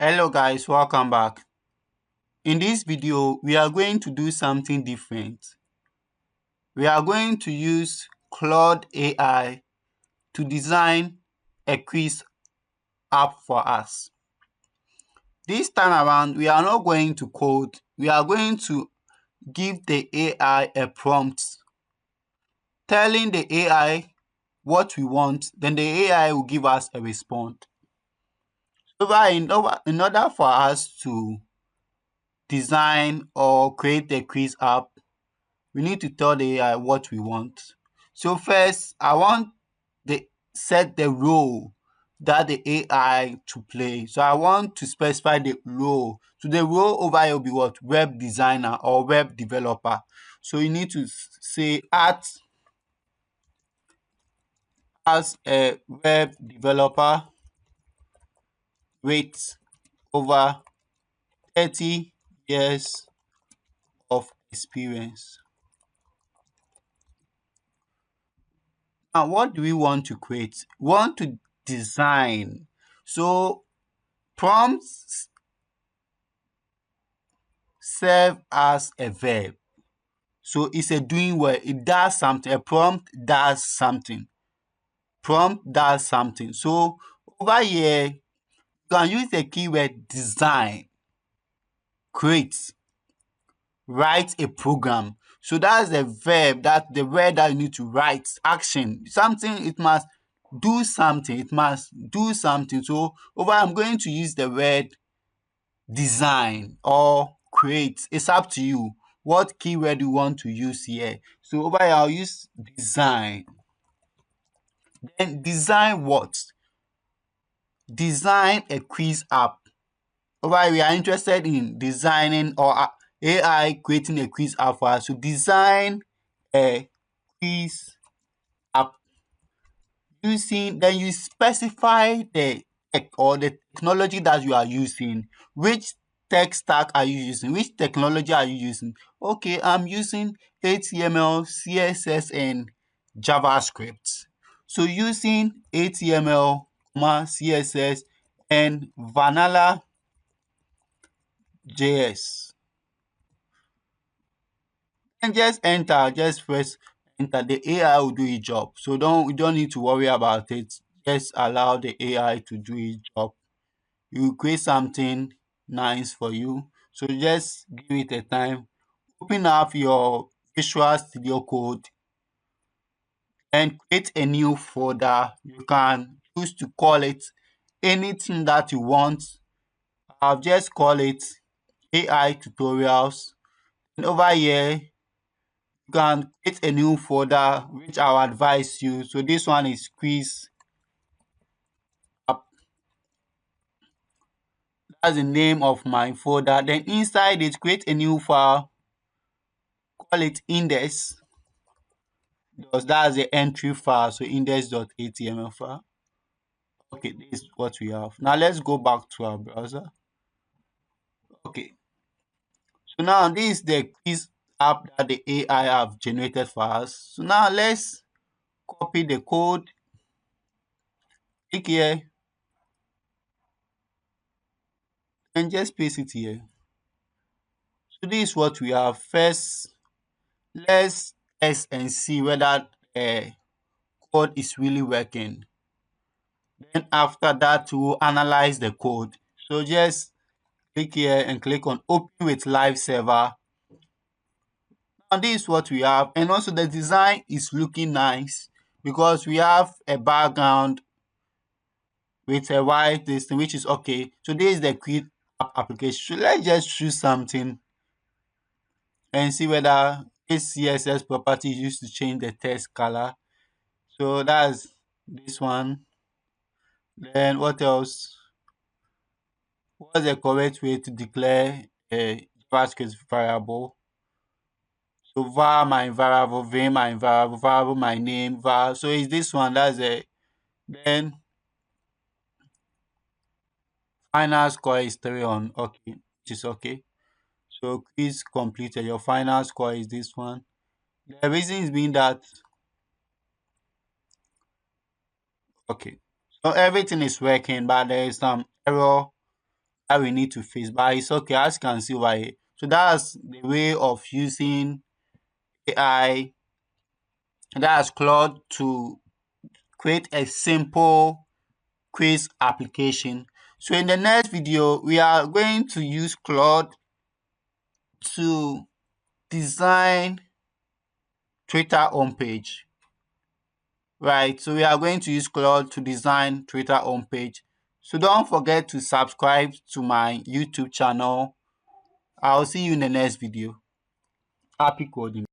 Hello guys, welcome back. In this video, we are going to do something different. We are going to use Claude AI to design a quiz app for us. This time around, we are not going to code. We are going to give the AI a prompt, telling the AI what we want, then the AI will give us a response. In order for us to design or create a quiz app, we need to tell the AI what we want. So first, I want the set the role that the AI to play. So I want to specify the role. So the role over here will be what? Web designer or web developer. So you need to say act as a web developer with over 30 years of experience. Now, what do we want to create? We want to design. So prompts serve as a verb. So it's a doing word. It does something. A prompt does something. Prompt does something. So over here, you can use the keyword design, create, write a program. So that's the verb, that the word that you need to write, action. Something, it must do something. It must do something. So over, I'm going to use the word design or create. It's up to you what keyword you want to use here. So over here, I'll use design. Then design what? Design a quiz app. Over here, we are interested in designing or AI creating a quiz app for us. So design a quiz app using, then you specify the tech or the technology that you are using. Which tech stack are you using? Which technology are you using? Okay, I'm using HTML, CSS, and JavaScript. So using HTML, CSS, and Vanilla JS. And just enter, just press enter. The AI will do its job. So you don't need to worry about it. Just allow the AI to do its job. You will create something nice for you. So just give it a time. Open up your Visual Studio Code and create a new folder. You can choose to call it anything that you want. I'll just call it AI tutorials. And over here, you can create a new folder which I'll advise you. So this one is quiz app. That's the name of my folder. Then inside it, create a new file, call it index, because that's the entry file. So index.html file. Okay, this is what we have. Now let's go back to our browser. Okay, so now this is the quiz app that the AI have generated for us. So now let's copy the code, click here, and just paste it here. So this is what we have. First, let's test and see whether code is really working. Then after that, we'll analyze the code. So just click here and click on open with live server. Now this is what we have, and also the design is looking nice because we have a background with a white this thing, which is okay. So this is the quick application. So let's just choose something and see whether this CSS property is used to change the text color. So that's this one. Then what else? What's the correct way to declare a JavaScript variable? So var my variable, var my variable, variable my name, var. So is this one? That's it. Then final score is 3 on okay, which is okay. So quiz completed. Your final score is this one. The reason is being that okay. So everything is working, but there is some error that we need to face, but it's okay, as you can see over here. So that's the way of using AI, that's Claude, to create a simple quiz application. So in the next video, we are going to use Claude to design Twitter homepage. Right, so we are going to use Claude to design Twitter homepage. So don't forget to subscribe to my YouTube channel. I'll see you in the next video. Happy coding.